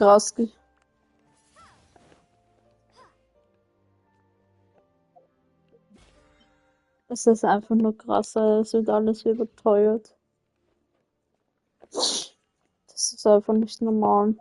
krass. Es ist einfach nur krasser, es wird alles überteuert. Das ist einfach nicht normal.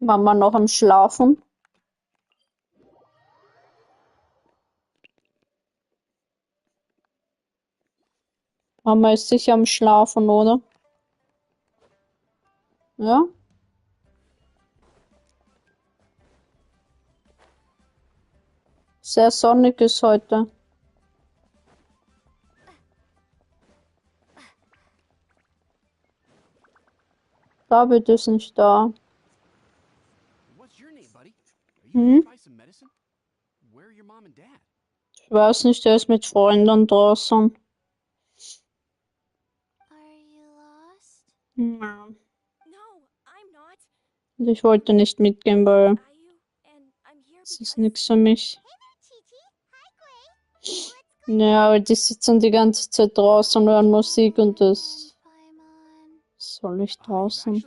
Mama noch am Schlafen? Mama ist sicher am Schlafen, oder? Ja? Sehr sonnig ist heute. David ist nicht da. Hm? Ich weiß nicht, er ist mit Freunden draußen. Ja. Und ich wollte nicht mitgehen, weil es ist nichts für mich. Ja, aber die sitzen die ganze Zeit draußen und hören Musik und das soll ich draußen.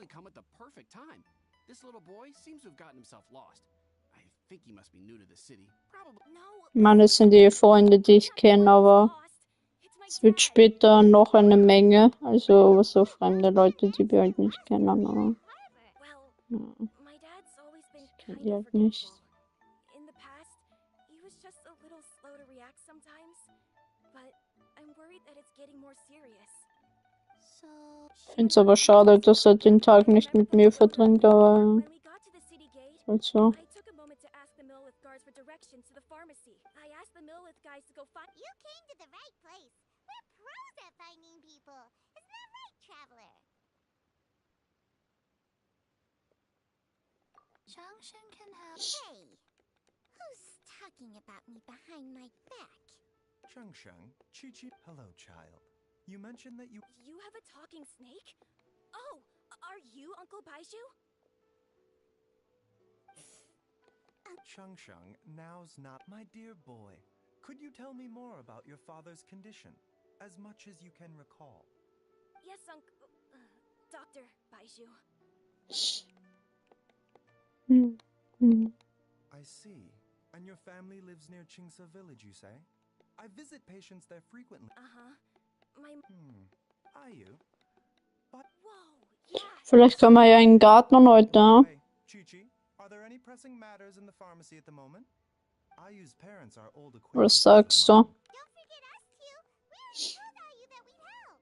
Ich meine, es sind die Freunde, die ich kenne, aber es wird später noch eine Menge, also so fremde Leute, die wir halt nicht kennen, aber ja, ich kenne die halt nicht. Ich finde es aber schade, dass er den Tag nicht mit mir verbringt, aber halt so. Junction can help. Hey, who's talking about me behind my back? Junction, Chi-Chi. Hello, child. You mentioned that you have a talking snake? Oh, are you Uncle Baiju? Chung-Shung, now's not my dear boy. Could you tell me more about your father's condition, as much as you can recall? Yes, Dr. Baiju. I see. And your family lives near Chingsa village, you say? I visit patients there frequently. Ayu? But Vielleicht können wir ja in den Garten heute. Chi-Chi, are there any pressing matters in the pharmacy at the moment? Ayu's parents are old Was acquaintances. sagst du? Don't forget us two. We already told Ayu that we'd help.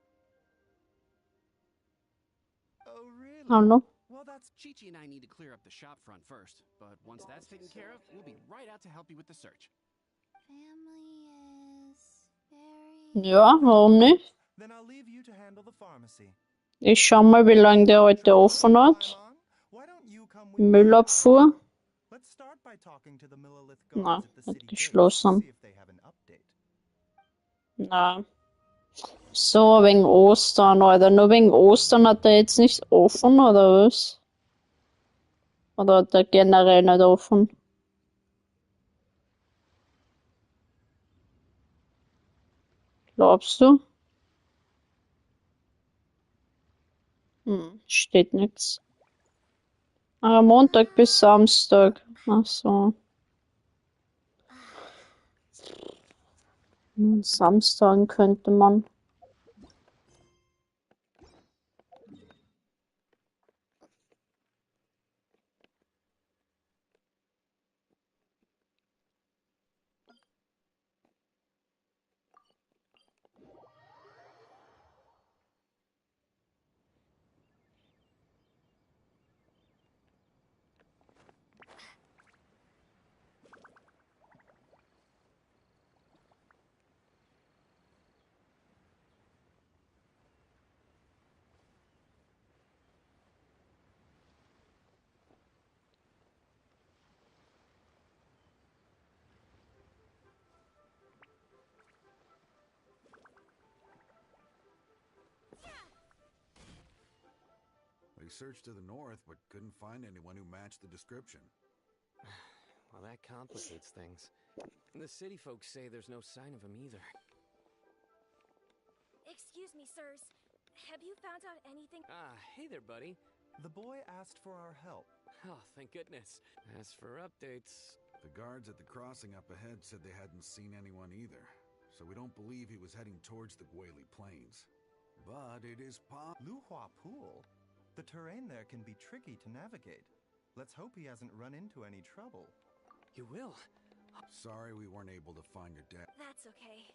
Oh, really? Hallo? Well, that's Chi-Chi and I need to clear up the shop front first, but once that's taken care of, we'll be right out to help you with the search. Family is very... Ja, warum nicht? Then I'll leave you to handle the pharmacy. Ich schau mal, wie lange der heute offen hat. Why don't you come with me? Müllabfuhr? Let's start by talking to the Millelith Na, guards at the hat city geschlossen. see if they have an update. Na. So, wegen Ostern, oder? Nur wegen Ostern hat er jetzt nicht offen, oder was? Oder hat er generell nicht offen? Glaubst du? Steht nichts. Ah, Montag bis Samstag. Ach so. Samstagen könnte man. I searched to the north, but couldn't find anyone who matched the description. Well, that complicates things. The city folks say there's no sign of him either. Excuse me, sirs. Have you found out anything? Ah, hey there, buddy. The boy asked for our help. Oh, thank goodness. As for updates... The guards at the crossing up ahead said they hadn't seen anyone either, so we don't believe he was heading towards the Gwali Plains. But it is Luhua Pool? The terrain there can be tricky to navigate. Let's hope he hasn't run into any trouble. You will? Sorry we weren't able to find your dad. That's okay.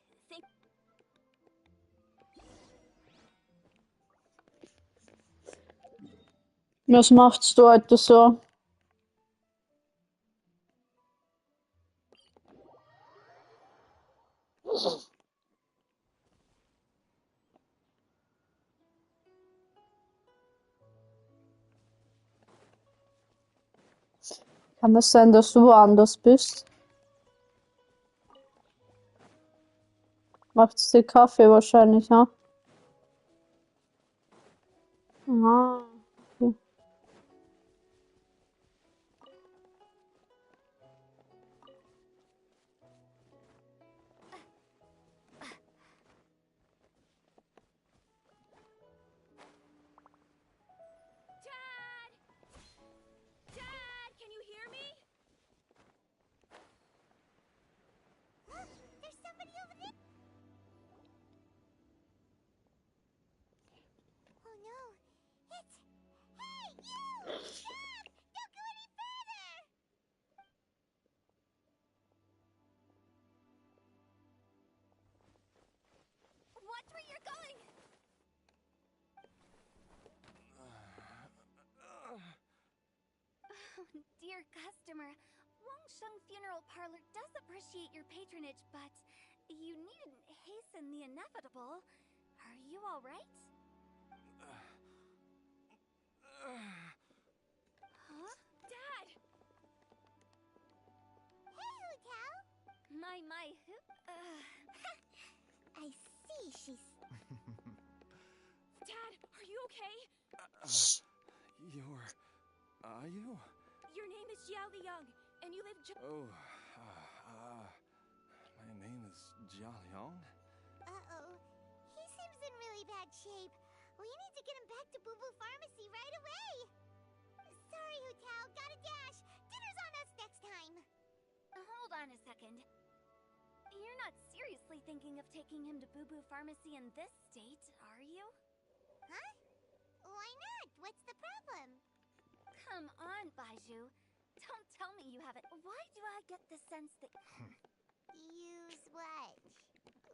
Was machst du heute so? Kann es sein, dass du woanders bist? Macht's dir Kaffee wahrscheinlich, ja? Ah, okay. Dad! Dad, can you hear me? Look, there's somebody over there. Oh no, it's... Hey, you! Stop! Don't go any further! Watch where you're going! Dear customer, Wangsheng Funeral Parlor does appreciate your patronage, but you needn't hasten the inevitable. Are you all right? Huh? Dad! Hey, Hu Tao! My, who? I see she's... Dad, are you okay? Are you? Your name is Jiao Liang, and you live Oh, my name is Jia Liang. Uh-oh. He seems in really bad shape. We need to get him back to Boo Boo Pharmacy right away. Sorry, Hu Tao. Gotta dash. Dinner's on us next time. Hold on a second. You're not seriously thinking of taking him to Boo Boo Pharmacy in this state, are you? Huh? Why not? What's the problem? Come on, Baiju. Don't tell me you haven't. Why do I get the sense that... Use what?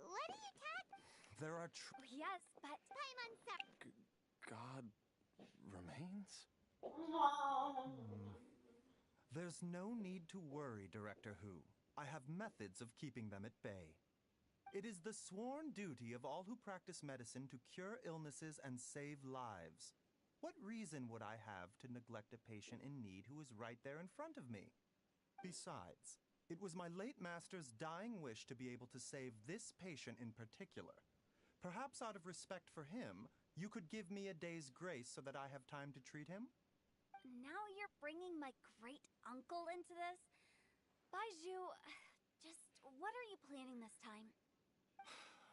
What are you talking? There are Yes, but... Paimon, sorry. God remains? There's no need to worry, Director Hu. I have methods of keeping them at bay. It is the sworn duty of all who practice medicine to cure illnesses and save lives. What reason would I have to neglect a patient in need who is right there in front of me? Besides, it was my late master's dying wish to be able to save this patient in particular. Perhaps out of respect for him, you could give me a day's grace so that I have time to treat him? Now you're bringing my great-uncle into this? Baiju, just what are you planning this time?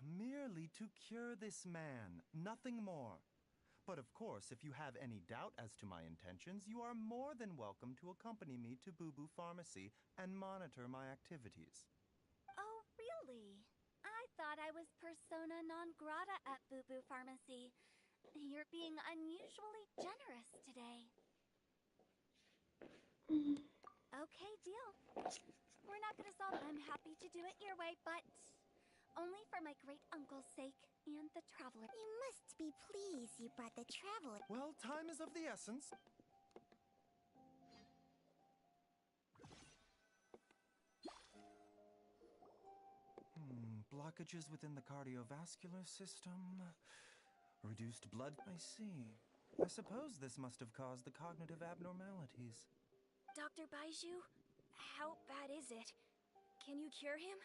Merely to cure this man, nothing more. But of course, if you have any doubt as to my intentions, you are more than welcome to accompany me to Boo Boo Pharmacy and monitor my activities. Oh, really? I thought I was persona non grata at Boo Boo Pharmacy. You're being unusually generous today. Okay, deal. We're not gonna solve it. I'm happy to do it your way, but only for my great-uncle's sake and the traveler. You must be pleased you brought the traveler. Well, time is of the essence. Blockages within the cardiovascular system. Reduced blood. I see. I suppose this must have caused the cognitive abnormalities. Dr. Baiju, how bad is it? Can you cure him?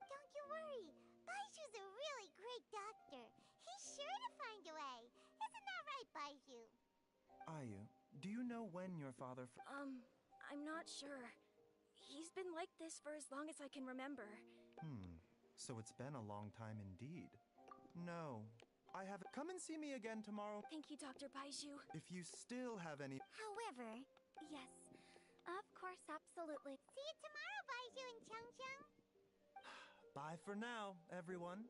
Don't you worry. Baiju's a really great doctor. He's sure to find a way. Isn't that right, Baiju? Ayu, do you know when your father... I'm not sure. He's been like this for as long as I can remember. So it's been a long time indeed. No, I haven't... Come and see me again tomorrow. Thank you, Dr. Baiju. If you still have any... However, Yes, of course, absolutely. see you tomorrow, Baiju and Chung Chung. Bye for now, everyone.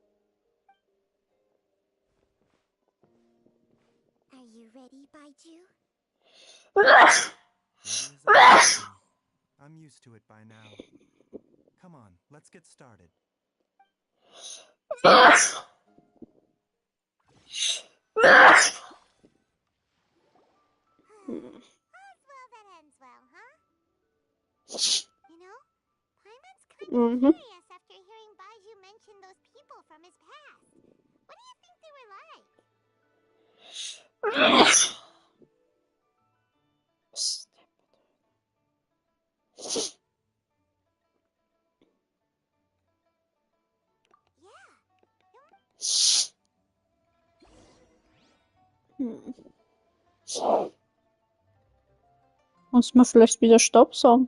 Are you ready, Baiju? Ready as I've ever been. I'm used to it by now. Come on, let's get started. All's well that ends well, huh? You know, Paimon's kind of Mhm. curious after hearing Baiju mention those people from his past. What do you think they were like? Muss man vielleicht wieder Stopp sagen?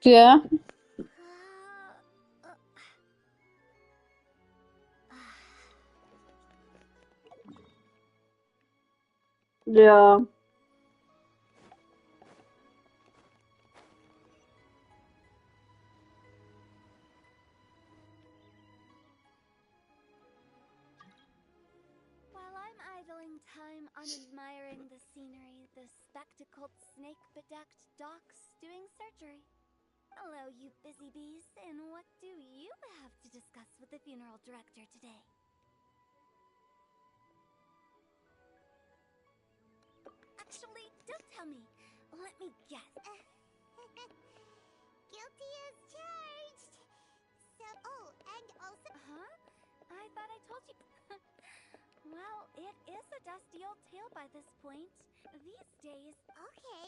Ja. Ja. While I'm idling time on admiring the scenery, the spectacled snake-bedecked docks doing surgery. Hello, you busy bees, and what do you have to discuss with the funeral director today? Actually, don't tell me. Let me guess. Guilty as charged. So, oh, and also... Huh? I thought I told you. Well, it is a dusty old tale by this point. These days, Okay,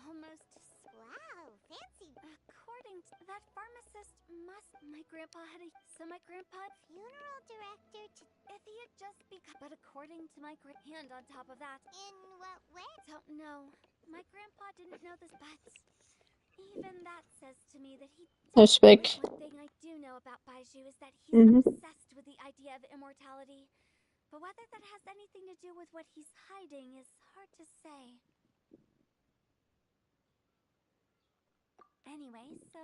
almost wow, fancy. according to that pharmacist must... My grandpa had a... So my grandpa... Funeral director to... If he had just become... But according to my hand on top of that... In what way? Don't know. My grandpa didn't know this, but... Even that says to me that he... Ist weg. One thing I do know about Baiju is that he's Mhm. obsessed with the idea of immortality. But whether that has anything to do with what he's hiding is hard to say. Anyway, so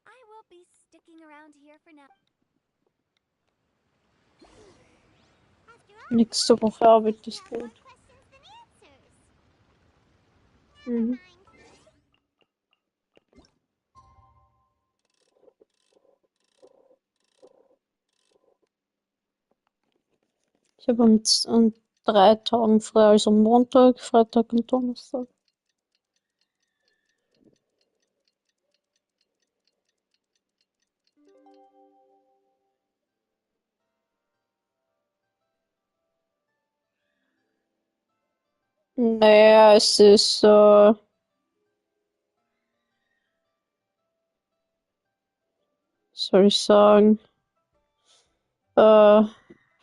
I will be sticking around here for now. After all, Nächste Woche arbeite ich more gut. questions than answers. Mhm. Mind. Ich habe an 3 Tagen frei, also Montag, Freitag und Donnerstag. Naja, es ist, soll ich sagen,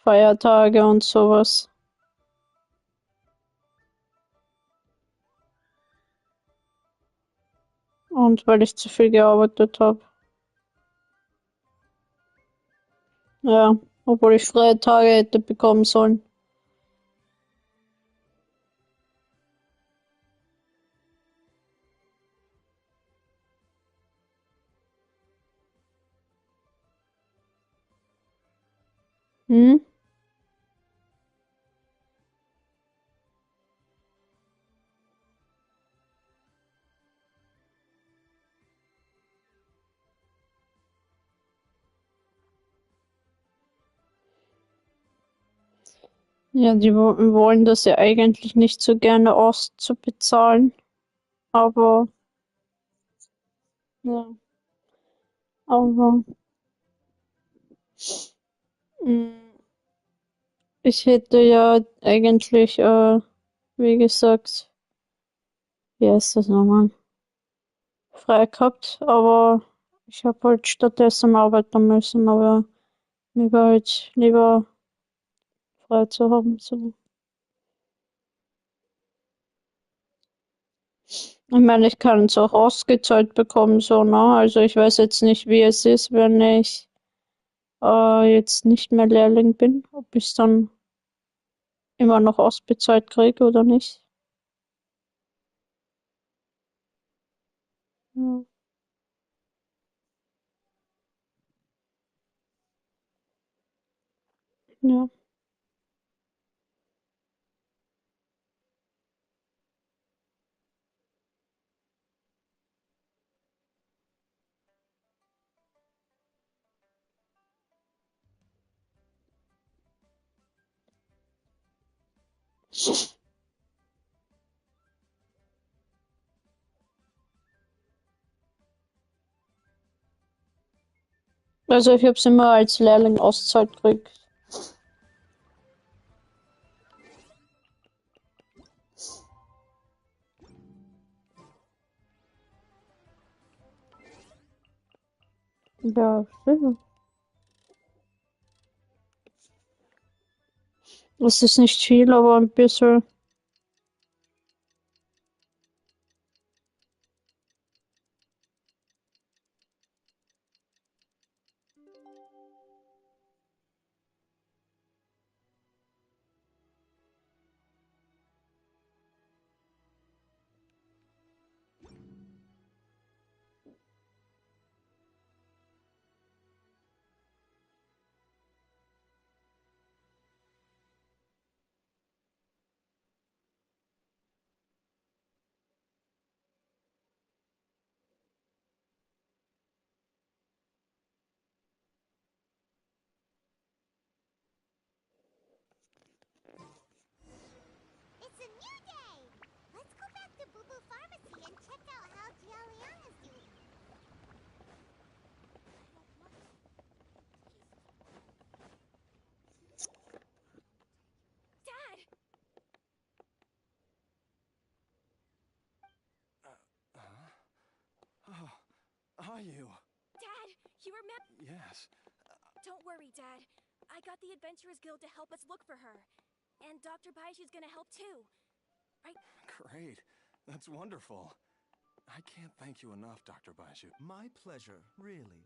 Feiertage und sowas. Und weil ich zu viel gearbeitet habe. Ja, obwohl ich freie Tage hätte bekommen sollen. Hm? Ja, die wollen das ja eigentlich nicht so gerne auszubezahlen, aber ja, aber ich hätte ja eigentlich, wie gesagt, wie heißt das nochmal, frei gehabt, aber ich habe halt stattdessen arbeiten müssen, aber Mir war halt lieber frei zu haben. So. Ich meine, ich kann es auch ausgezahlt bekommen, so, ne? Also ich weiß jetzt nicht, wie es ist, wenn ich jetzt nicht mehr Lehrling bin, ob ich es dann immer noch ausbezahlt kriege oder nicht. Ja. Ja. Also ich habe es immer als Lehrling auszahlt gekriegt. Ja, sicher. Es ist nicht viel, aber ein bisschen. It's a new day! Let's go back to Boo Boo Pharmacy and check out how Jialiang is doing. Dad! Oh, are you? Dad, you remember? Yes. Don't worry, Dad. I got the Adventurers Guild to help us look for her. And Dr. Baiju's gonna help too. Right? Great. That's wonderful. I can't thank you enough, Dr. Baiju. My pleasure, really.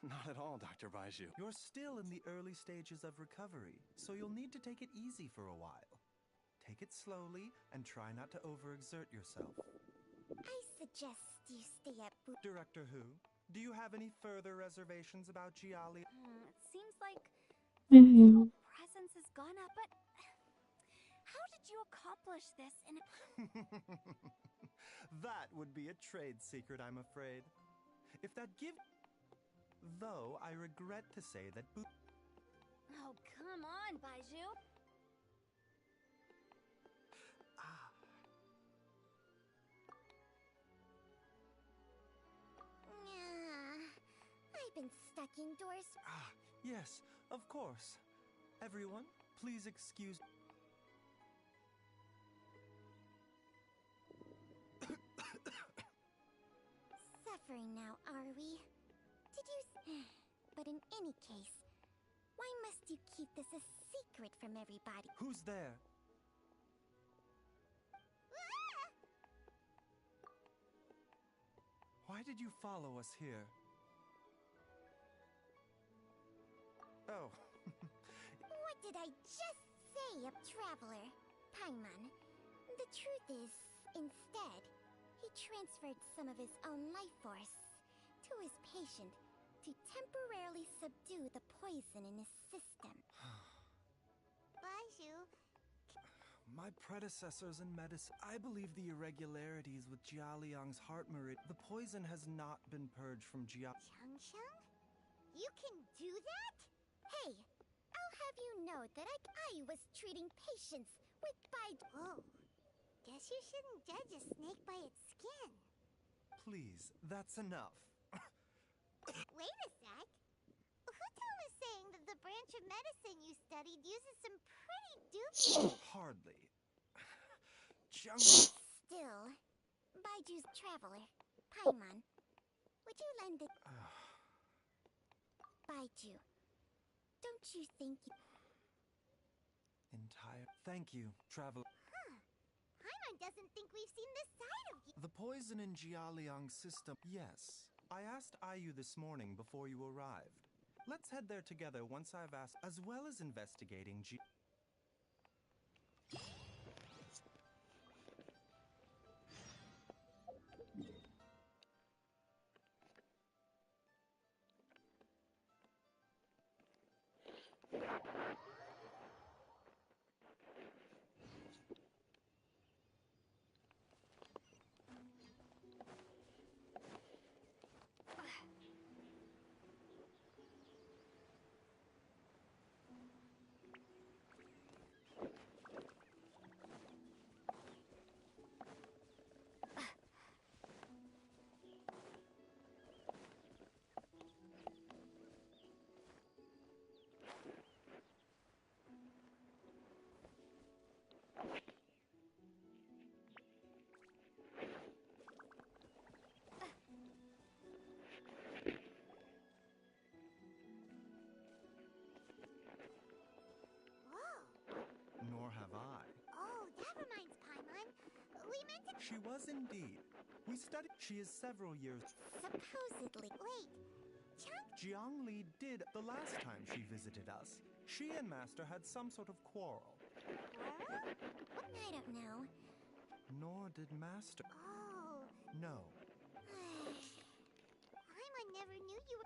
Not at all, Dr. Baiju. You're still in the early stages of recovery, so you'll need to take it easy for a while. Take it slowly and try not to overexert yourself. I suggest you stay at Boo. Director Who, do you have any further reservations about Jiali? It seems like Ja, ja. physical presence is gone up, but how did you accomplish this in a... That would be a trade secret, I'm afraid. If that give... Though I regret to say that Oh, come on, Baiju. I've been stuck indoors. Yes, of course. Everyone, please excuse... Suffering now, are we? Did you... But in any case, why must you keep this a secret from everybody? Who's there? Why did you follow us here? Oh. What did I just say, a traveler? Paimon, the truth is, instead, he transferred some of his own life force to his patient to temporarily subdue the poison in his system. Baiju, My predecessors in medicine... I believe the irregularities with Jialiang's heart meridian... The poison has not been purged from Chang? You can do that? Hey, I'll have you know that I was treating patients with Oh, guess you shouldn't judge a snake by its skin. Please, that's enough. Wait a sec. Hutel is saying that the branch of medicine you studied uses some pretty dubious... Hardly. Still, Baiju's traveler, Paimon, would you lend it... Baiju, you think? Entire. Thank you, traveler. Huh. Paimon doesn't think we've seen this side of you. The poison in Jialiang's system. Yes. I asked Ayu this morning before you arrived. Let's head there together once I've asked, as well as investigating Whoa. Nor have I. Oh, that reminds Paimon. We meant to. She was indeed. We studied. She is several years. Supposedly. Wait. Chunk. Jiang Li did the last time she visited us. She and Master had some sort of quarrel. Quarrel? I don't know. Nor did Master. Oh. No. Paimon never knew you were.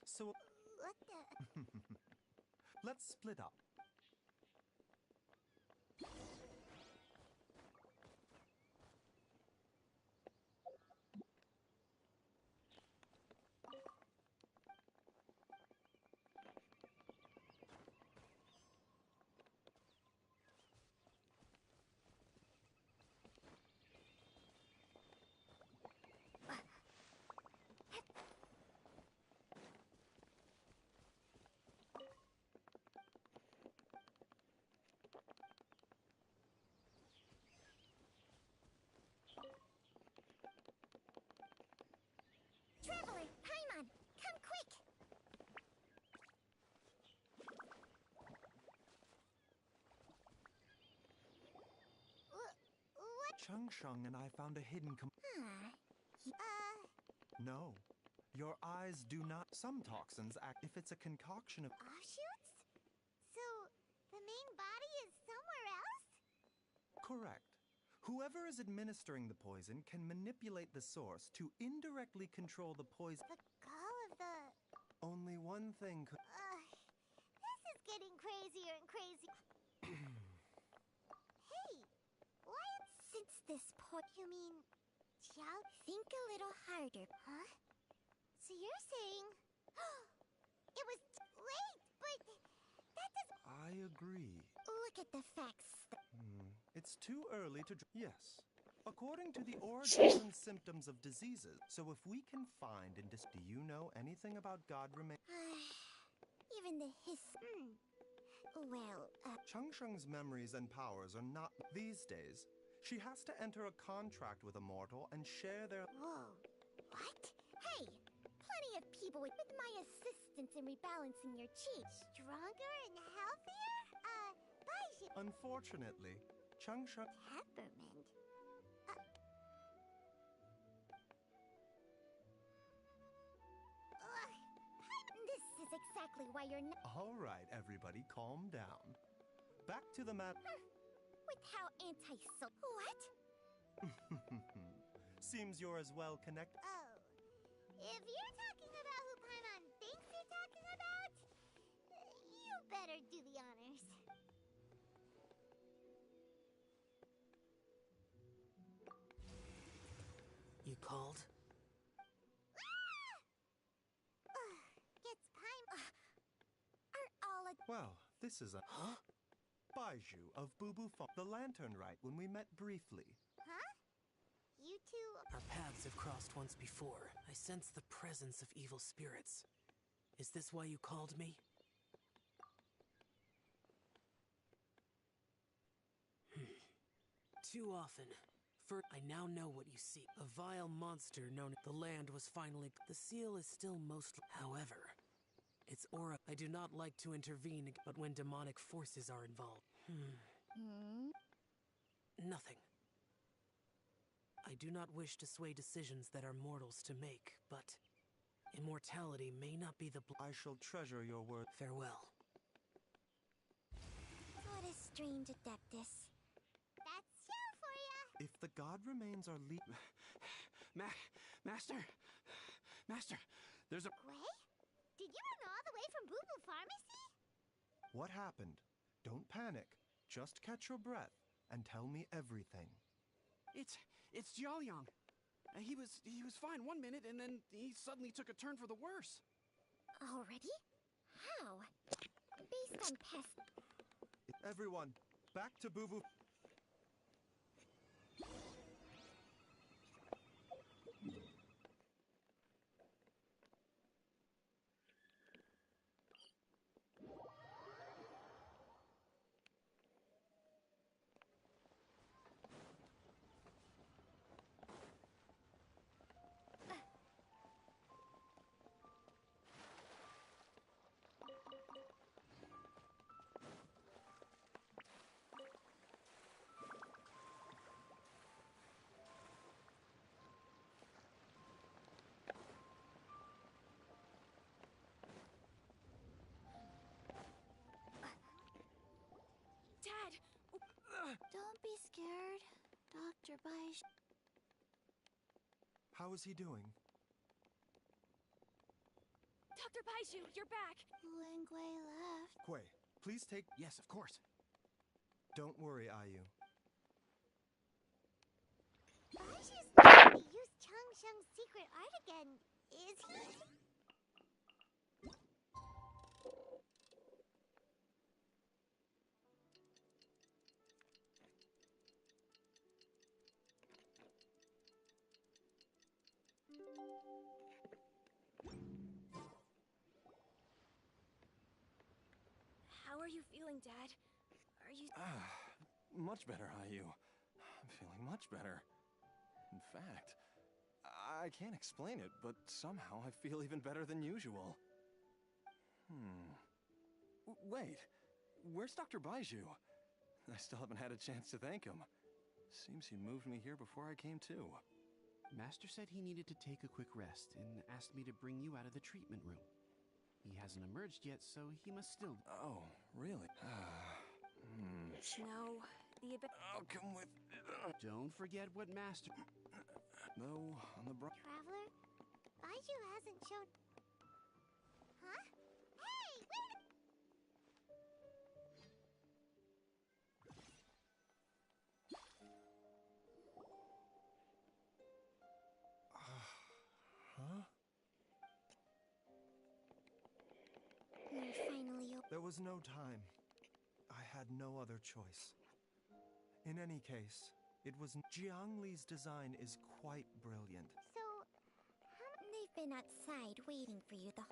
So What the? let's split up. Traveler, Paimon, come quick! What? Changsheng and I found a hidden No. Your eyes do not. Some toxins act if it's a concoction of. Offshoots? So, the main body is somewhere else? Correct. Whoever is administering the poison can manipulate the source to indirectly control the poison. The gall of the... Only one thing could. This is getting crazier and crazier. Hey, why since this point? You mean, Xiao, think a little harder, huh? So you're saying it was wait, but that does. I agree. Look at the facts. It's too early to. Yes. According to the origins and symptoms of diseases. So if we can find and do you know anything about God remain? Even the Well, Changsheng's memories and powers are not these days. She has to enter a contract with a mortal and share their. Whoa. What? Hey, plenty of people with my assistance in rebalancing your chi. Stronger and healthier? Baiji. Unfortunately, Changsheng. Peppermint. This is exactly why you're not. All right, everybody, calm down. Back to the mat. With how anti-so. What? Seems you're as well connected. Oh. If you're talking about who Paimon thinks you're talking about, you better do the honors. You called? Gets Paimon. Are all a. Well, this is a. Huh? Baiju of Bubu Farm. The lantern rite when we met briefly. Huh? You two. Our paths have crossed once before. I sense the presence of evil spirits. Is this why you called me? Too often. I now know what you seek. A vile monster known as the land was finally. The seal is still mostly. However, Its aura. I do not like to intervene, but when demonic forces are involved. Nothing. I do not wish to sway decisions that are mortals to make, but immortality may not be the I shall treasure your word. Farewell. What a strange adeptus. That's you for ya! If the god remains our lead... Master, there's a... Gwei? Did you run all the way from Boo Boo Pharmacy? What happened? Don't panic. Just catch your breath and tell me everything. It's Jiaoliang. He was fine 1 minute, and then he suddenly took a turn for the worse. Already? How? Based on past... Everyone, back to Boo Boo... Dad! Don't be scared, Dr. Baish. How is he doing? Dr. Baishu, you're back! Lingwei left. Kuei, please take... Yes, of course. Don't worry, Ayu. Baishu's trying to use Changsheng's secret art again, is he? How are you feeling, Dad? Are you... Much better, Ayu. I'm feeling much better. In fact, I can't explain it, but somehow I feel even better than usual. Wait, where's Dr. Baiju? I still haven't had a chance to thank him. Seems he moved me here before I came to. Master said he needed to take a quick rest and asked me to bring you out of the treatment room. He hasn't emerged yet, so he must still... Oh, really? No, the event... I'll come with... Don't forget what Master... No, on the bright... Traveler? Baiju hasn't shown... Huh? Hey, wait a... Huh? You're finally open. There was no time. I had no other choice. In any case, it was... Jiang Li's design is quite brilliant. So, they've been outside waiting for you the...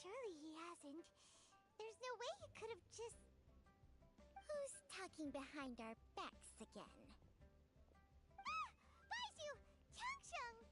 Surely he hasn't. There's no way he could have just... Who's talking behind our backs again? Ah! Baiju! Changsheng!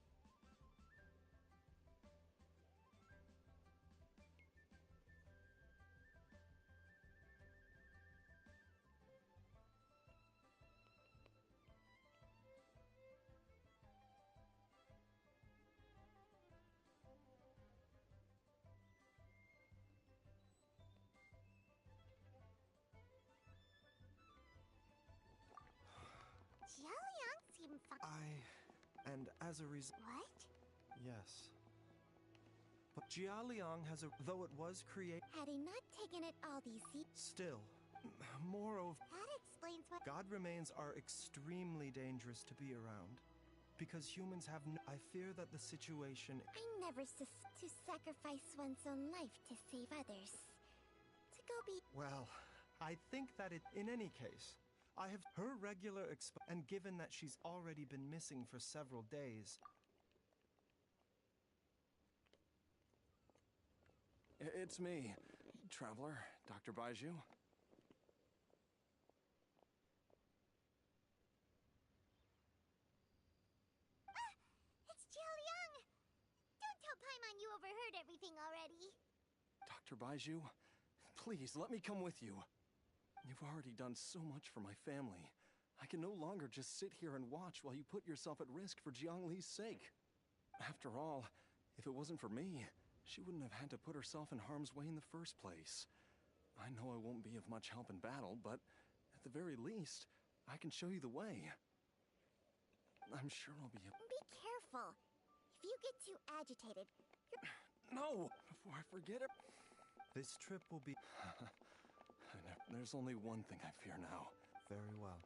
Jiaoliang seemed fine. And as a result... What? Yes. But Jialiang has a... Though it was created... Had he not taken it all these years... Still. Moreover... That explains what... God remains are extremely dangerous to be around. Because humans have no... I fear that the situation... I never to sacrifice one's own life to save others. To go be... Well, I think that it... In any case, I have her regular and given that she's already been missing for several days... It's me, Traveler, Dr. Baiju. heard everything already. Dr. Baiju, please let me come with you. You've already done so much for my family. I can no longer just sit here and watch while you put yourself at risk for Jiangli's sake. After all, if it wasn't for me, she wouldn't have had to put herself in harm's way in the first place. I know I won't be of much help in battle, but at the very least, I can show you the way. I'm sure I'll be able— Be careful. If you get too agitated, No! Before I forget it. This trip will be There's only one thing I fear now. very well.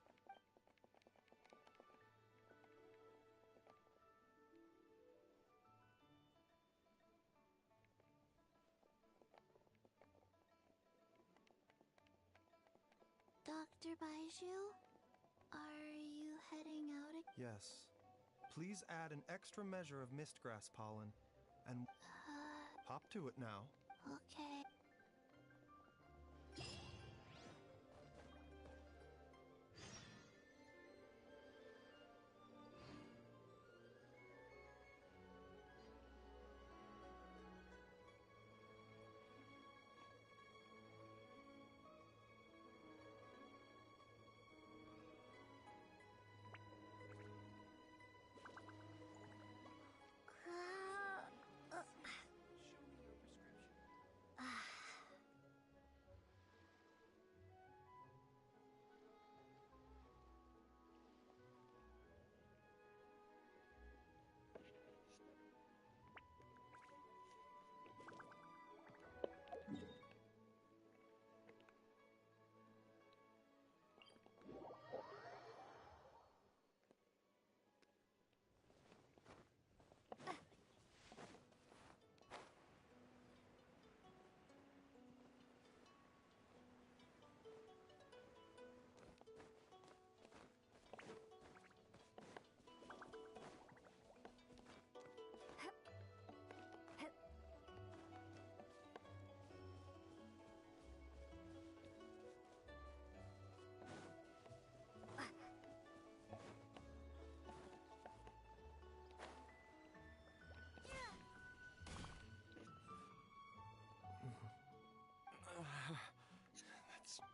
Dr. Baiju, are you heading out again? Yes. Please add an extra measure of mistgrass pollen and hop to it now. Okay.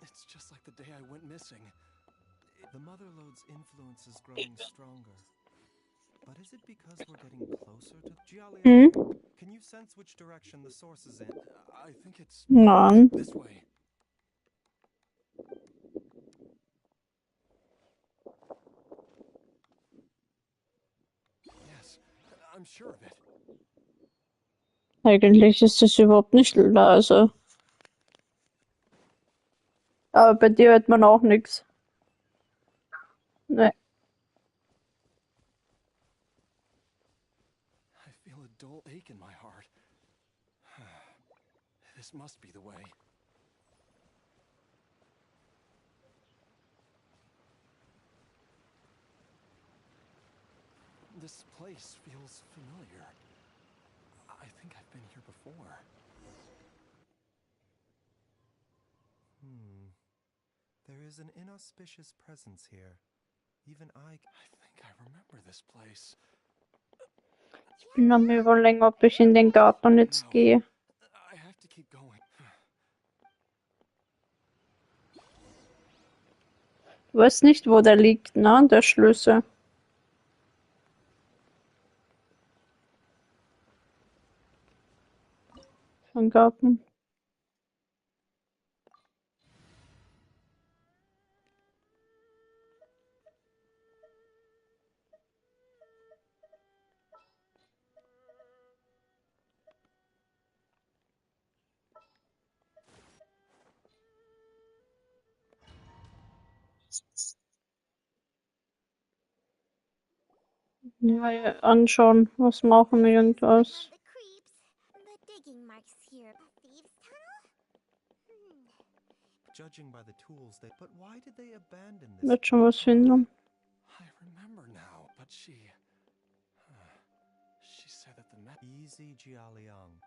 It's just like the day I went missing. The Mother Lode's influence is growing stronger. But is it because we're getting closer to Jialia? Can you sense which direction the source is in? I think it's None. this way. Yes, I'm sure of it. Eigentlich ist das überhaupt nicht leise. Aber bei dir hört man auch nichts. Ne. I feel a dull ache in my heart. This must be the way. This place feels familiar. I think I've been here before. There is an inauspicious presence here. Even I think I remember this place. Ich bin am Überlegen, ob ich in den Garten jetzt gehe. I have to keep going. Du weißt nicht, wo der liegt, ne? Der Schlüssel. Vom Garten. Ja, anschauen. Was machen, irgendwas. the creeps, the digging marks here. A thieves' tunnel? judging by the tools they— But why did they abandon this? Wird schon was finden. I remember now, but she said that the Easy Jialiang.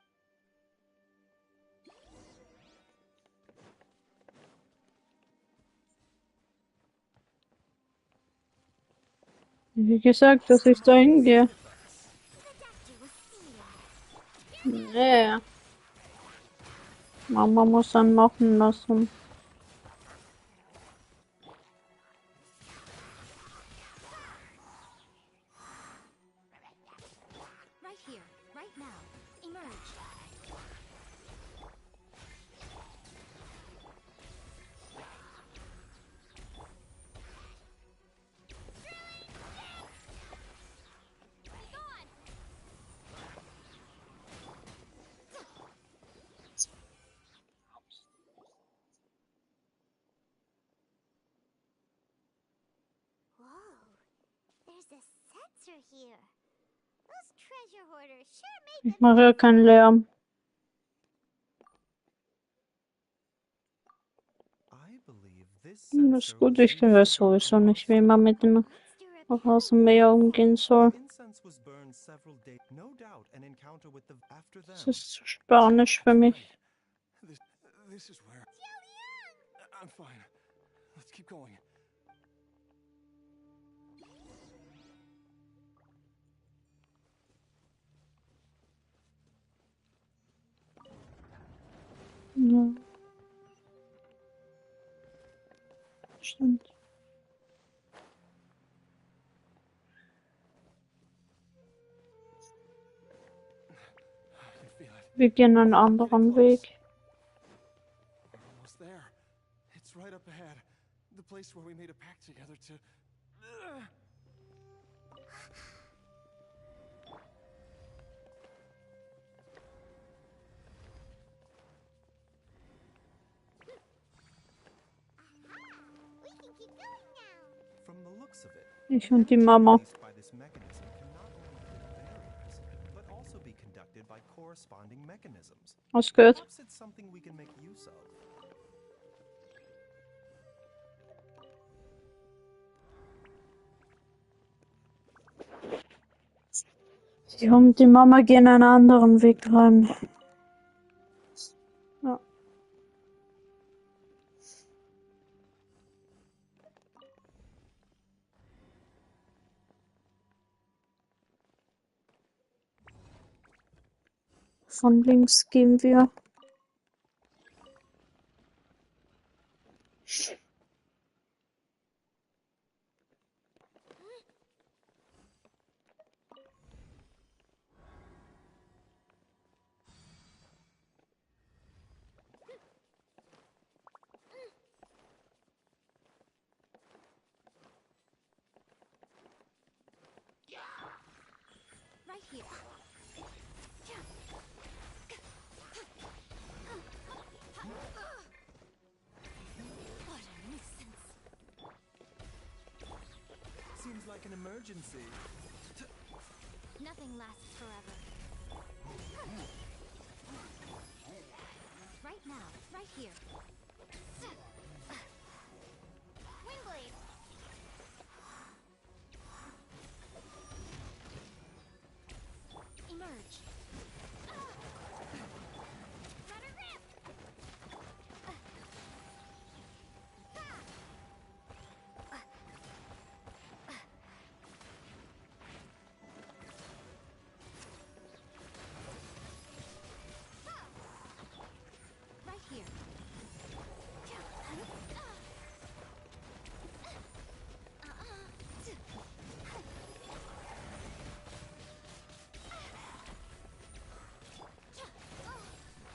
Wie gesagt, dass ich da hingehe. The doctor will see you. Nee. Mama muss dann machen lassen. Right here, right now. Emerge. Whoa, there's a sensor here. Those treasure hoarders sure made Ich mache ja keinen Lärm. I believe this Das ist sensor gut, was ich höre used to burn sowieso a nicht, wie monster man mit dem Rasenmäher umgehen soll. Incense was burned several days. No doubt an encounter with the after them. Das ist zu spanisch für mich. This is where... I'm fine. Let's keep going. Ja. Stimmt. I can feel it. Wir gehen einen anderen Weg. We're almost there. It's right up ahead. The place where we made a pact together to... We can keep going now. From the looks of it, Ich und die Mama. released by this mechanism can not only hit barriers, but also be conducted by corresponding mechanisms. Was geht? Perhaps it's something we can make use of. Sie und die Mama gehen einen anderen Weg rein. Ja. Von links gehen wir. Right here. What a nuisance. Seems like an emergency. Nothing lasts forever. Right now, right here. Windblade. Emerge. Rudder rip. Right here.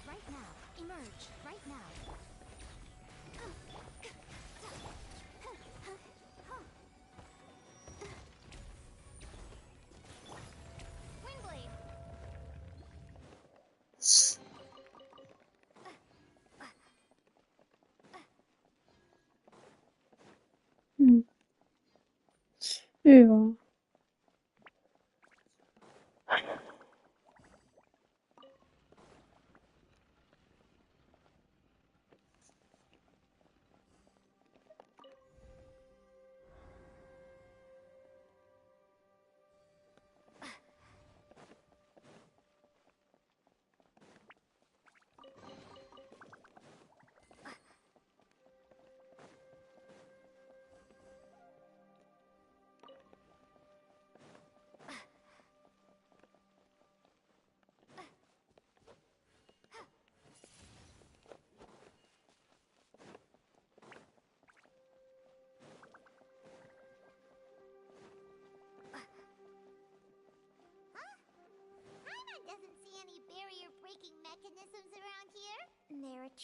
Right now. Emerge. Right now. Windblade. Hm. Ja.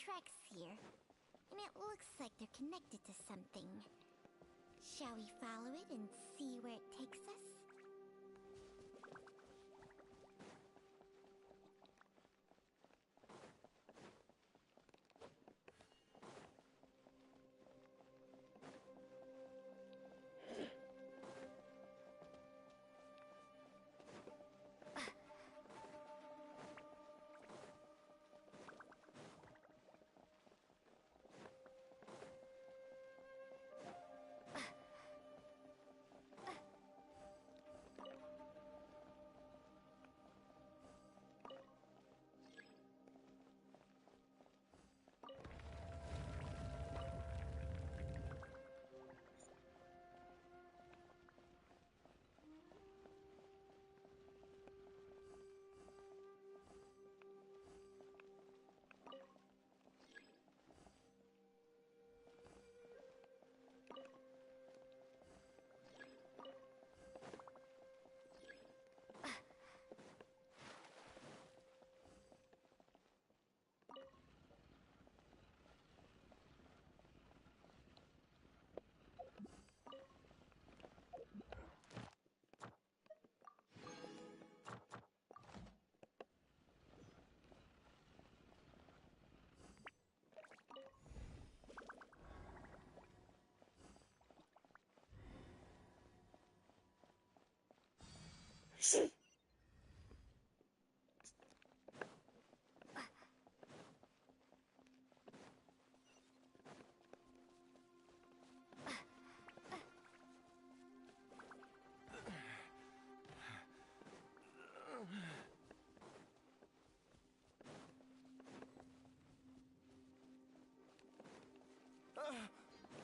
tracks here, and it looks like they're connected to something. Shall we follow it and see where it takes us?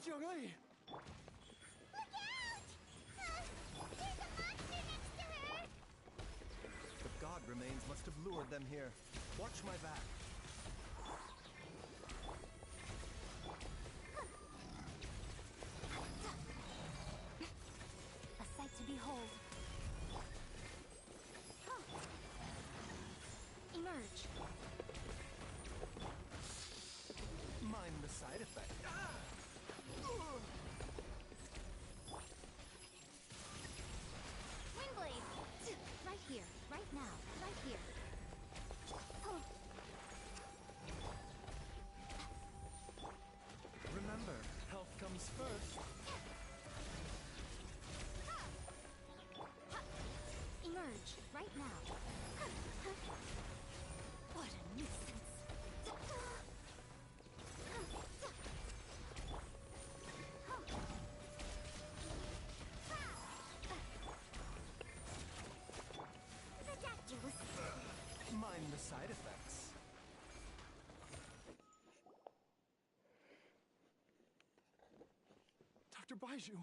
Jiangli! Look out! There's a monster next to her! The god remains must have lured them here. Watch my back. A sight to behold. Emerge. Mind the side effect. Windblade! Right here, right now, right here. Remember, health comes first. Emerge, right now. What a nuisance. The doctor was... Mind the side effects. Dr. Baiju,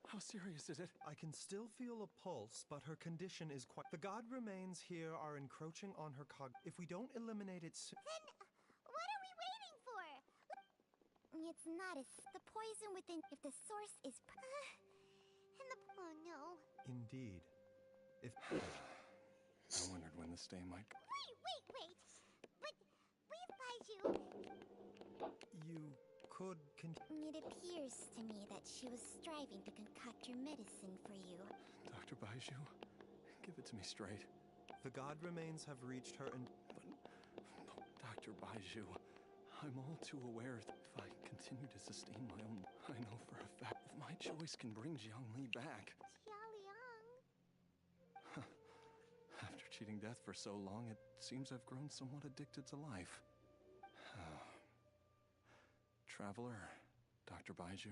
how serious is it? I can still feel a pulse, but her condition is quite... The god remains here are encroaching on her If we don't eliminate it soon... Then, what are we waiting for? It's not the poison within... If the source is... and the... Oh, no. Indeed. If... I wondered when this day might... Wait! But, we've Baiju... You could It appears to me that she was striving to concoct your medicine for you. Dr. Baiju, give it to me straight. The god remains have reached her and... But Dr. Baiju, I'm all too aware that if I continue to sustain my own... I know for a fact that my choice can bring Jiangli back. Jialiang. After cheating death for so long, it seems I've grown somewhat addicted to life. Traveler, Dr. Baiju,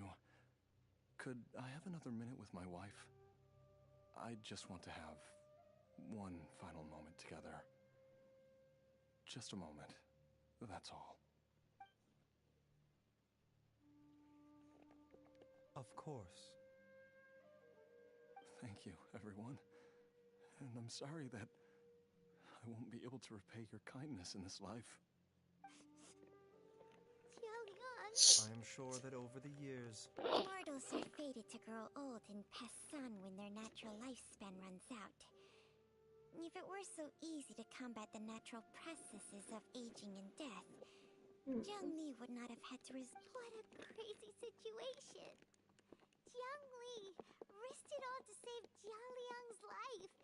could I have another minute with my wife? I just want to have one final moment together. Just a moment. That's all. Of course. Thank you, everyone. And I'm sorry that I won't be able to repay your kindness in this life. I am sure that over the years... Mortals are fated to grow old and pass on when their natural lifespan runs out. If it were so easy to combat the natural processes of aging and death, Jiangli would not have had to What a crazy situation! Jiangli risked it all to save Jialiang's life,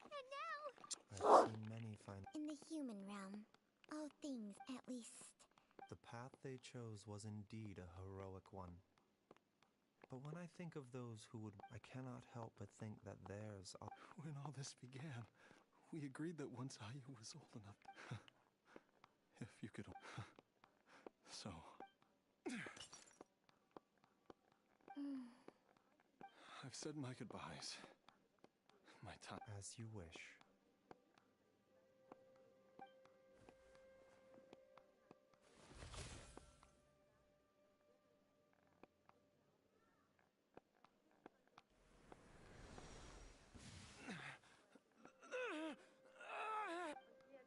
and now... I've seen many find... In the human realm, all things, at least. The path they chose was indeed a heroic one. But when I think of those who would... I cannot help but think that theirs are... When all this began, we agreed that once Ayu was old enough... if you could... So... I've said my goodbyes. My time... As you wish.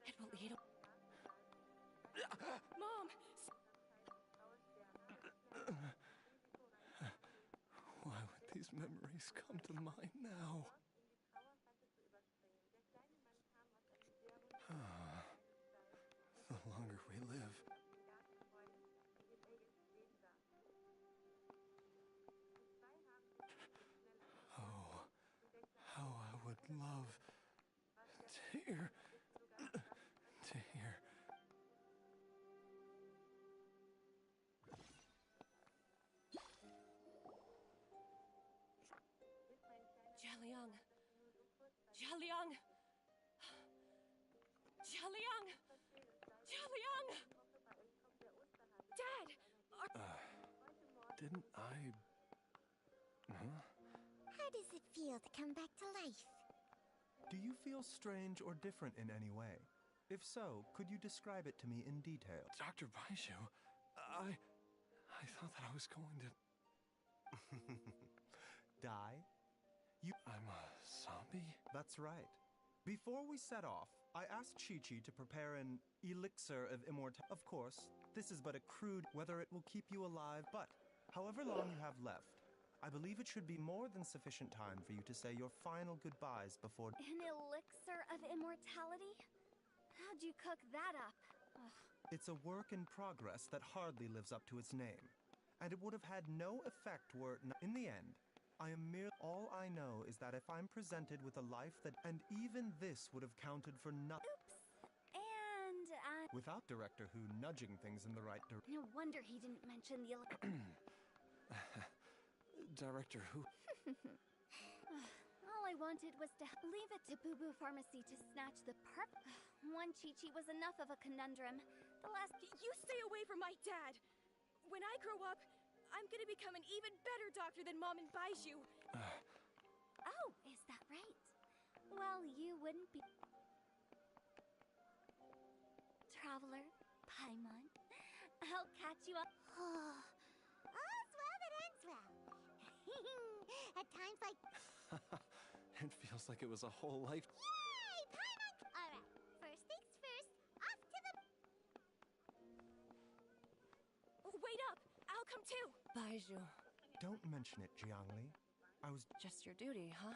It will lead... Mom! Why would these memories come to mind now? The longer we live... Oh, how I would love to hear... Jialiang! Jialiang! Jialiang! Jialiang! Dad! Didn't I... Huh? How does it feel to come back to life? Do you feel strange or different in any way? If so, could you describe it to me in detail? Dr. Baishu, I thought that I was going to... Die? I'm a zombie? That's right. Before we set off, I asked Chi-Chi to prepare an elixir of immortality. Of course, this is but a crude whether it will keep you alive, but however long you have left, I believe it should be more than sufficient time for you to say your final goodbyes before... An elixir of immortality? How'd you cook that up? Ugh. It's a work in progress that hardly lives up to its name, and it would have had no effect were it not... In the end, I am merely... All I know is that if I'm presented with a life that... And even this would have counted for nothing. Oops. And Without Director Who nudging things in the right direction. No wonder he didn't mention the Director Who... All I wanted was to leave it to Boo Boo Pharmacy to snatch the perp. One Chi-Chi was enough of a conundrum. The last... You stay away from my dad! When I grow up, I'm gonna become an even better doctor than Mom and Baishu. Oh, is that right? Well, you wouldn't be... Traveler, Paimon, I'll catch you up. All's well that ends well. At times like... It feels like it was a whole life... Yay! Paimon! Alright, first things first, off to the... Wait up! I'll come too! Baiju. Don't mention it, Jiangli. I was... Just your duty, huh?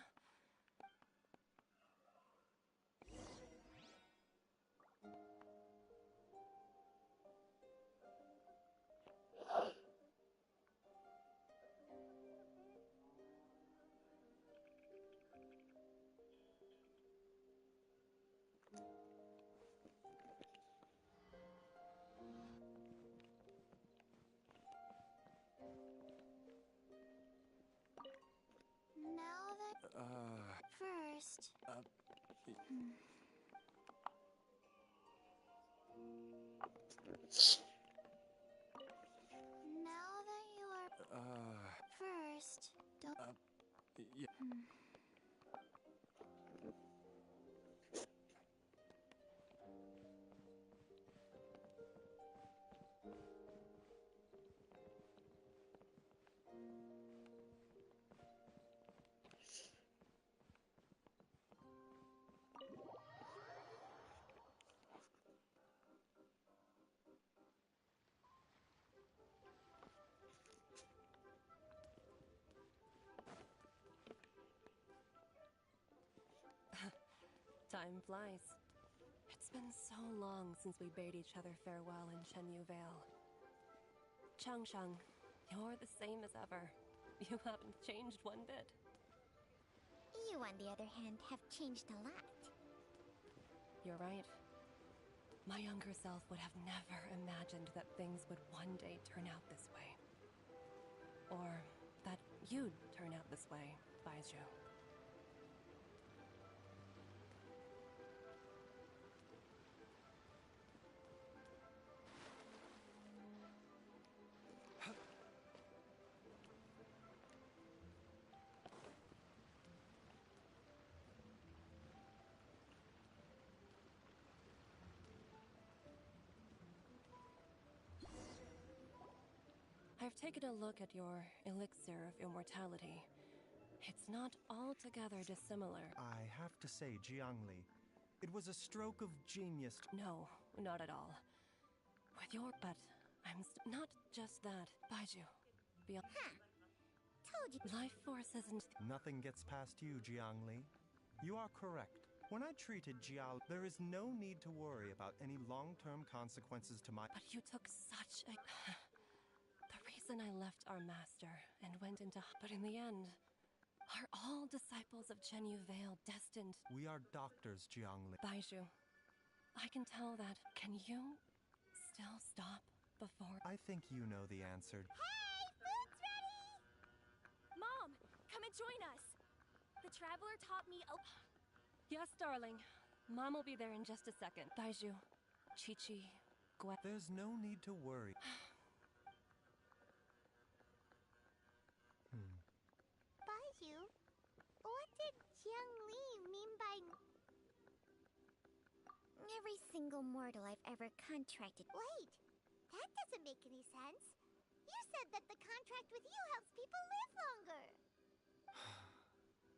Now that... First... Now that you are... First, don't... Yeah. Time flies. It's been so long since we bade each other farewell in Chenyu Vale. Changshang, you're the same as ever. You haven't changed one bit. You, on the other hand, have changed a lot. You're right. My younger self would have never imagined that things would one day turn out this way. Or that you'd turn out this way, Baizhu. I've taken a look at your elixir of immortality. It's not altogether dissimilar. I have to say, Jiangli, it was a stroke of genius. No, not at all. With your... But not just that. Baizhu. Beyond... Told you. Life force isn't... Nothing gets past you, Jiangli. You are correct. When I treated Jiao, there is no need to worry about any long-term consequences to my... But you took such a... The reason I left our master and went into... But in the end, are all disciples of Chenyu Vale destined... We are doctors, Jiangli. Baizhu, I can tell that. Can you still stop before... I think you know the answer. Hey, food's ready! Mom, come and join us. The traveler taught me a... Yes, darling. Mom will be there in just a second. Baizhu, Chi-Chi, Gwen... There's no need to worry. Baizhu, what did Jiangli mean by... Every single mortal I've ever contracted... Wait, that doesn't make any sense. You said that the contract with you helps people live longer.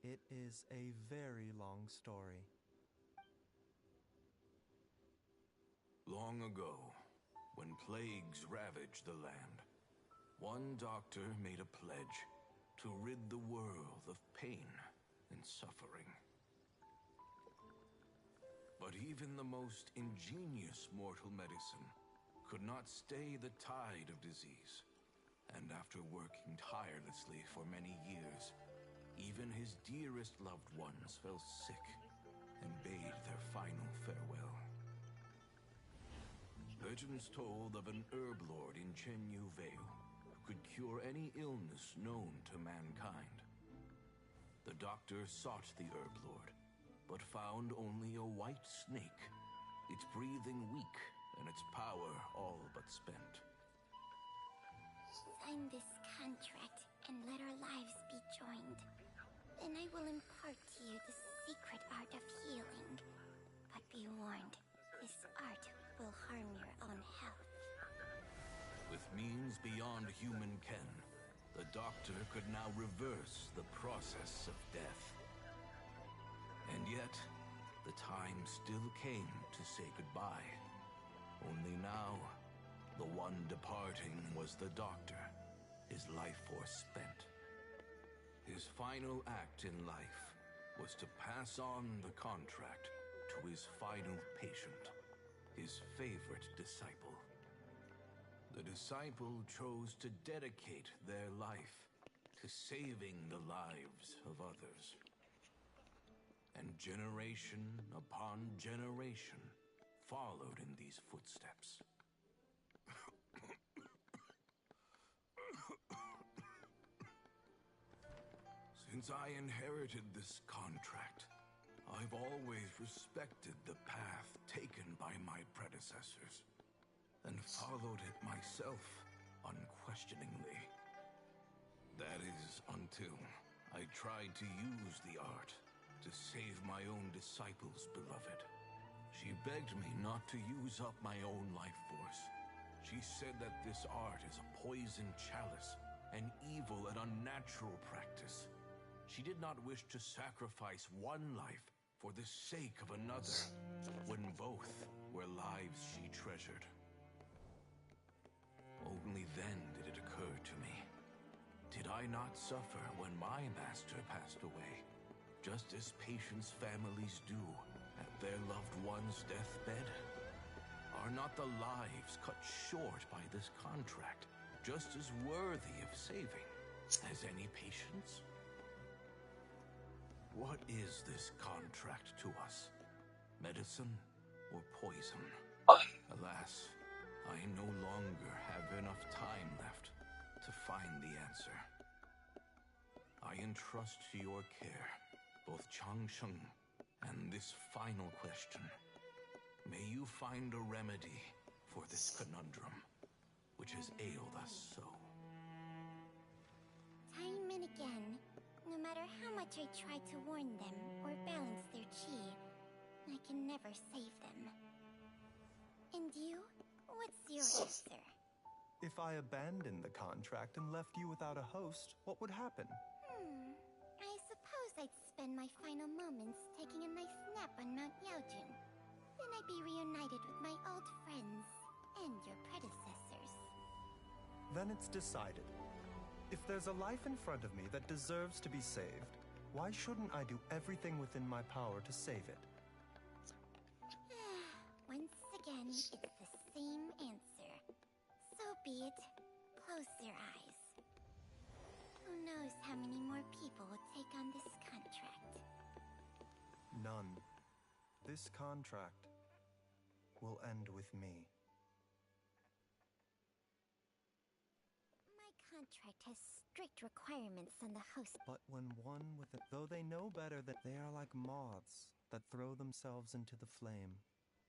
It is a very long story. Long ago, when plagues ravaged the land, one doctor made a pledge to rid the world of pain and suffering. But even the most ingenious mortal medicine could not stay the tide of disease. And after working tirelessly for many years, even his dearest loved ones fell sick and bade their final farewell. Legends told of an herb lord in Chenyu Vale who could cure any illness known to mankind. The doctor sought the herb lord, but found only a white snake, its breathing weak and its power all but spent. Sign this contract and let our lives be joined. Then I will impart to you the secret art of healing. But be warned, this art will harm your own health. With means beyond human ken, the doctor could now reverse the process of death. And yet, the time still came to say goodbye. Only now, the one departing was the doctor, his life force spent. His final act in life was to pass on the contract to his final patient, his favorite disciple. The disciple chose to dedicate their life to saving the lives of others. And generation upon generation followed in these footsteps. Since I inherited this contract, I've always respected the path taken by my predecessors, and followed it myself unquestioningly. That is until I tried to use the art to save my own disciple's beloved. She begged me not to use up my own life force. She said that this art is a poison chalice, an evil and unnatural practice. She did not wish to sacrifice one life for the sake of another, when both were lives she treasured. Only then did it occur to me. Did I not suffer when my master passed away, just as patients' families do at their loved one's deathbed? Are not the lives cut short by this contract just as worthy of saving as any patients? What is this contract to us? Medicine or poison? Alas, I no longer have enough time left to find the answer. I entrust to your care both Changsheng and this final question. May you find a remedy for this conundrum, which has ailed us so. Time and again, no matter how much I try to warn them or balance their chi, I can never save them. And you? What's your answer? If I abandoned the contract and left you without a host, what would happen? I suppose I'd spend my final moments taking a nice nap on Mount Yaojin. Then I'd be reunited with my old friends and your predecessors. Then it's decided. If there's a life in front of me that deserves to be saved, why shouldn't I do everything within my power to save it? Once again, it's the same answer. So be it. Close your eyes. Who knows how many more people will take on this contract? None. This contract will end with me. My contract has strict requirements on the host. But when one with it, though they know better that they are like moths that throw themselves into the flame,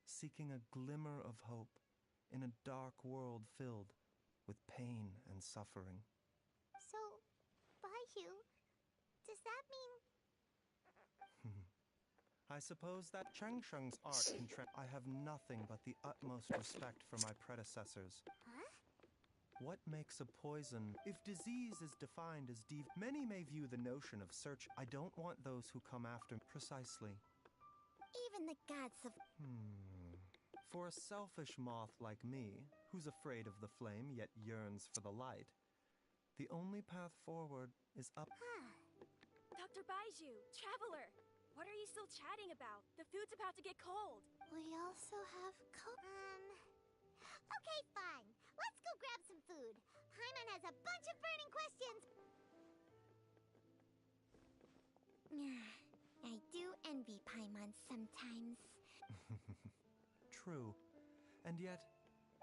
seeking a glimmer of hope in a dark world filled with pain and suffering. So, Baiju, does that mean... I suppose that Changsheng's art can I have nothing but the utmost respect for my predecessors. Huh? What makes a poison? If disease is defined as many may view the notion of search. I don't want those who come after precisely. Even the gods of... For a selfish moth like me, who's afraid of the flame yet yearns for the light, the only path forward is up. Dr. Baiju, Traveler! What are you still chatting about? The food's about to get cold. We also have Okay, fine. Let's go grab some food. Paimon has a bunch of burning questions. I do envy Paimon sometimes. True. And yet,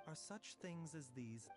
are such things as these...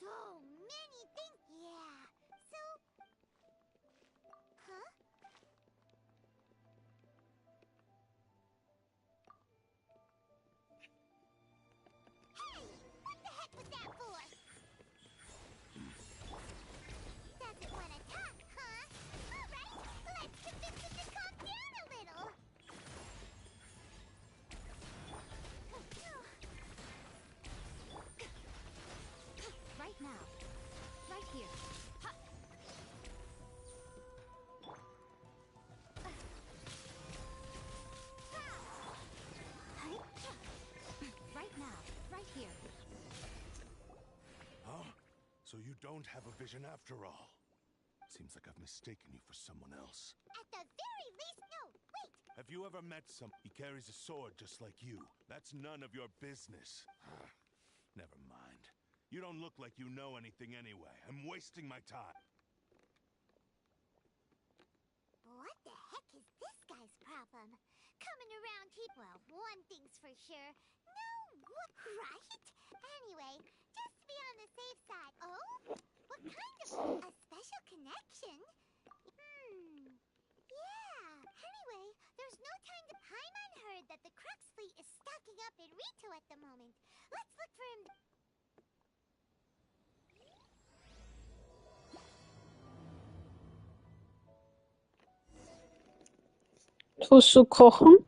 so many things. Yeah. So. Huh? Hey! What the heck was that for? Doesn't want to talk, huh? Alright, let's convince him to calm down a little. Right now. Right here. Ha! Right now. Right here. Huh? So you don't have a vision after all? Seems like I've mistaken you for someone else. At the very least, no, wait! Have you ever met some? He carries a sword just like you. That's none of your business. Never mind. You don't look like you know anything anyway. I'm wasting my time. What the heck is this guy's problem? Coming around here. Well, one thing's for sure. No, what, right? Anyway, just to be on the safe side. Oh? What kind of... a special connection? Yeah. Anyway, there's no time to... Paimon heard that the Crux fleet is stocking up in Rito at the moment. Let's look for him... Tust du kochen?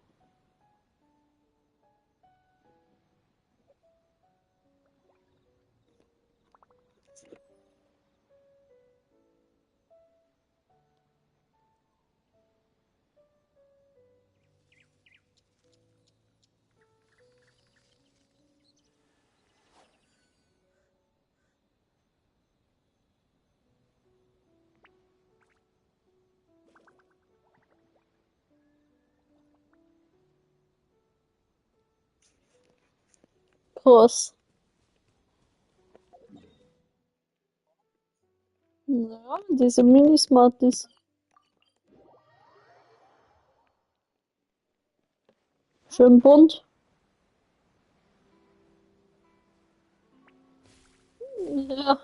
Krass. Ja, diese Mini-Smarties. Schön bunt. Ja.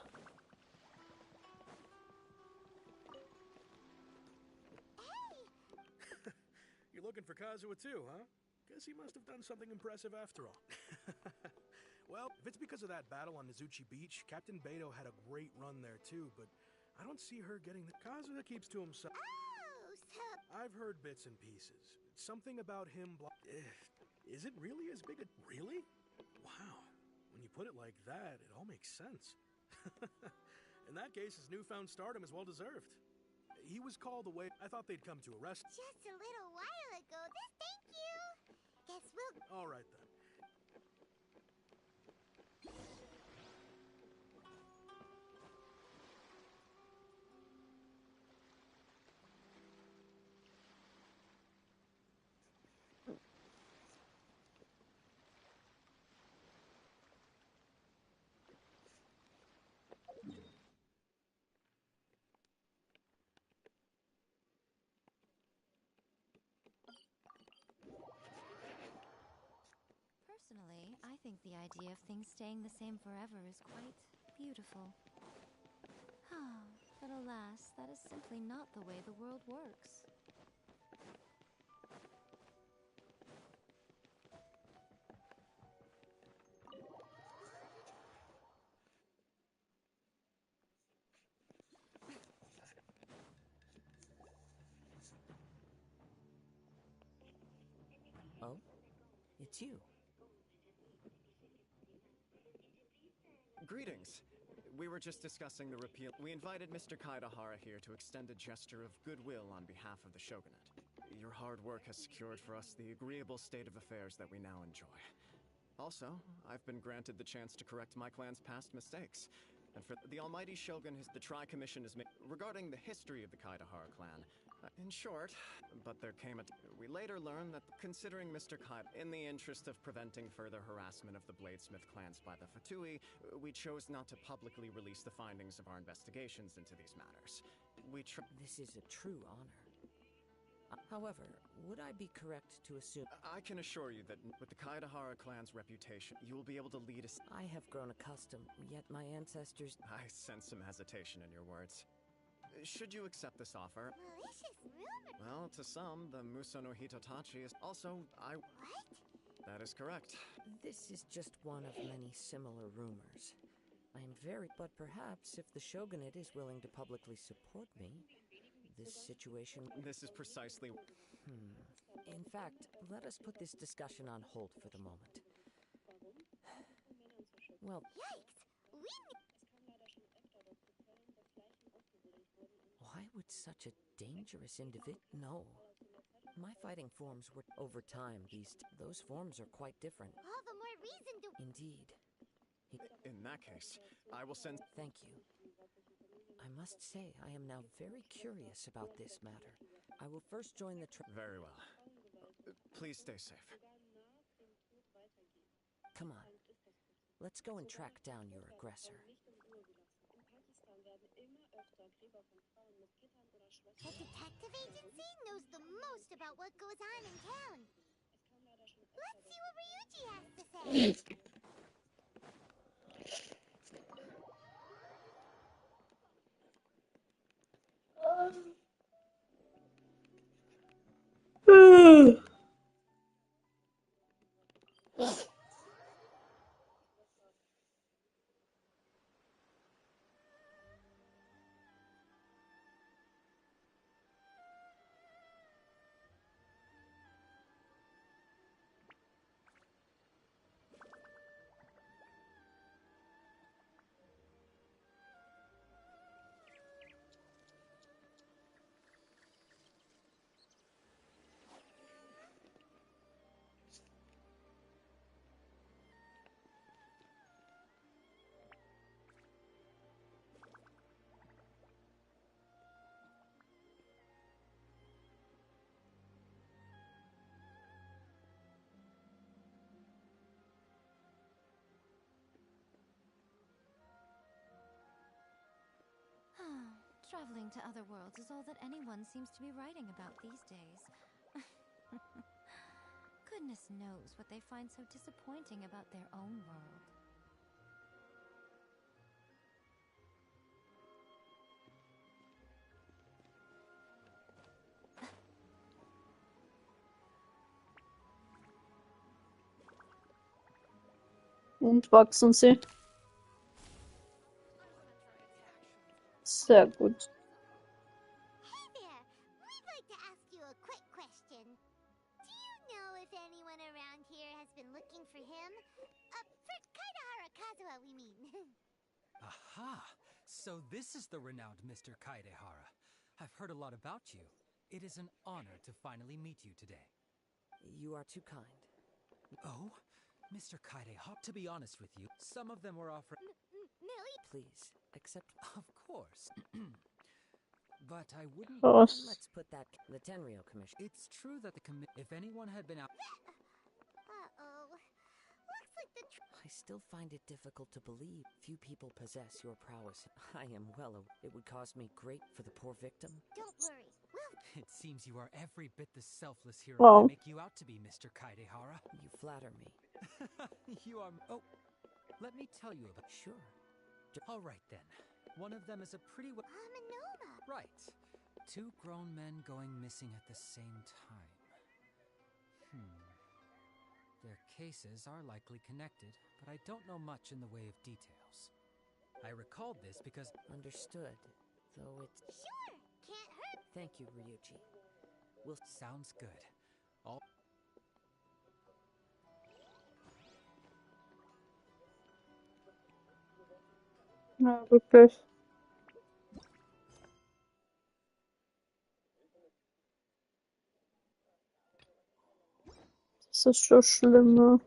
You're looking for Kazuha too, huh? Guess he must have done something impressive after all. Well, if it's because of that battle on Nizuchi Beach, Captain Beto had a great run there too, but I don't see her getting the... Kazuha keeps to himself. Oh, so... I've heard bits and pieces. Something about him Is it really as big a... Really? Wow. When you put it like that, it all makes sense. In that case, his newfound stardom is well deserved. He was called away. I thought they'd come to arrest... Just a little while ago. Thank you. Guess we'll... All right, then. Personally, I think the idea of things staying the same forever is quite beautiful. But alas, that is simply not the way the world works. Oh? It's you. Greetings. We were just discussing the repeal. We invited Mr. Kaidahara here to extend a gesture of goodwill on behalf of the shogunate. Your hard work has secured for us the agreeable state of affairs that we now enjoy. Also, I've been granted the chance to correct my clan's past mistakes. And for the almighty shogun, the Tri-Commission is regarding the history of the Kaidahara clan. In short, but there came a... We later learned that considering Mr. Kaida, in the interest of preventing further harassment of the Bladesmith clans by the Fatui, we chose not to publicly release the findings of our investigations into these matters. This is a true honor. However, would I be correct to assume... I can assure you that with the Kaidahara clan's reputation, you will be able to lead us. I have grown accustomed, yet my ancestors... I sense some hesitation in your words. Should you accept this offer? Malicious rumor. Well, to some, the Muso no Hitotachi is also... What? That is correct. This is just one of many similar rumors. I am very... But perhaps if the shogunate is willing to publicly support me, this situation... This is precisely... In fact, let us put this discussion on hold for the moment. Well... Yikes! Why would such a dangerous individual... No. My fighting forms were... Over time, those forms are quite different. All the more reason to... Indeed. In that case, I will send... Thank you. I must say, I am now very curious about this matter. I will first join the Very well. Please stay safe. Come on. Let's go and track down your aggressor. The detective agency knows the most about what goes on in town. Let's see what Ryuji has to say. Traveling to other worlds is all that anyone seems to be writing about these days. Goodness knows what they find so disappointing about their own world. Und wachsen sie. Sehr gut. Hey there! We'd like to ask you a quick question. Do you know if anyone around here has been looking for him? For Kaidahara Kazuha, we mean. Aha! So this is the renowned Mr. Kaidehara. I've heard a lot about you. It is an honor to finally meet you today. You are too kind. Oh? Mr. Kaidehara, to be honest with you, some of them were offering... Millie? Please, accept... Of course. But I wouldn't... Let's put that... The Tenryo Commission. It's true that the if anyone had been out... Uh-oh. Looks like the... I still find it difficult to believe few people possess your prowess. I am it would cause me great for the poor victim. Don't worry. It seems you are every bit the selfless hero I make you out to be, Mr. Kaidehara. You flatter me. You are... Oh, let me tell you about... Sure. All right, then. One of them is a pretty... Manoma. Right. Two grown men going missing at the same time. Their cases are likely connected, but I don't know much in the way of details. I recalled this because... Understood. Though it's... Sure! Can't hurt. Thank you, Ryuji. Sounds good. All... Ja, wirklich. Das ist schon schlimmer.